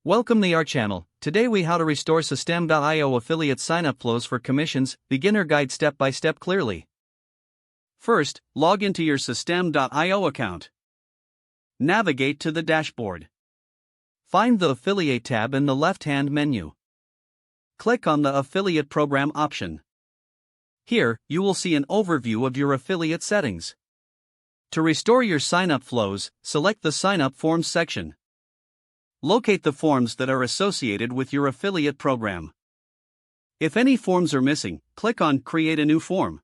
Welcome to our channel. Today we how to restore System.io affiliate signup flows for commissions, beginner guide step by step clearly. First, log into your System.io account. Navigate to the dashboard. Find the affiliate tab in the left-hand menu. Click on the affiliate program option. Here, you will see an overview of your affiliate settings. To restore your signup flows, select the signup forms section. Locate the forms that are associated with your affiliate program. If any forms are missing, click on Create a new form.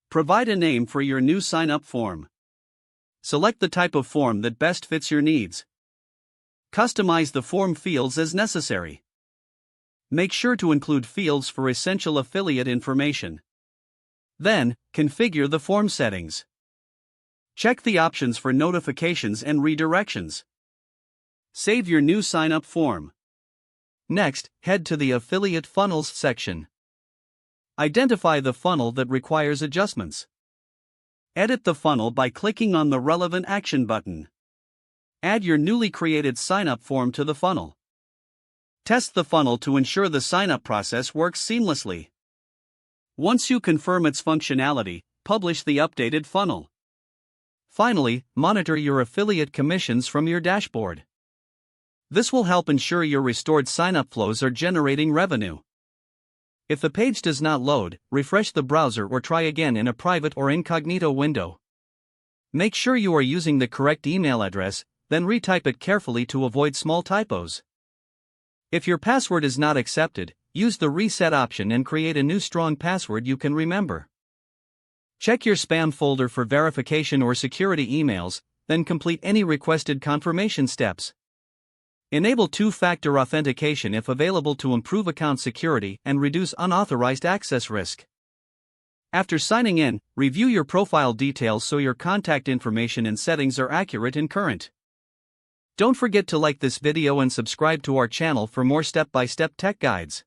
Provide a name for your new sign-up form. Select the type of form that best fits your needs. Customize the form fields as necessary. Make sure to include fields for essential affiliate information. Then, configure the form settings. Check the options for notifications and redirections. Save your new sign-up form. Next, head to the Affiliate Funnels section. Identify the funnel that requires adjustments. Edit the funnel by clicking on the relevant action button. Add your newly created sign-up form to the funnel. Test the funnel to ensure the sign-up process works seamlessly. Once you confirm its functionality, publish the updated funnel. Finally, monitor your affiliate commissions from your dashboard. This will help ensure your restored sign-up flows are generating revenue. If the page does not load, refresh the browser or try again in a private or incognito window. Make sure you are using the correct email address, then retype it carefully to avoid small typos. If your password is not accepted, use the reset option and create a new strong password you can remember. Check your spam folder for verification or security emails, then complete any requested confirmation steps. Enable two-factor authentication if available to improve account security and reduce unauthorized access risk. After signing in, review your profile details so your contact information and settings are accurate and current. Don't forget to like this video and subscribe to our channel for more step-by-step tech guides.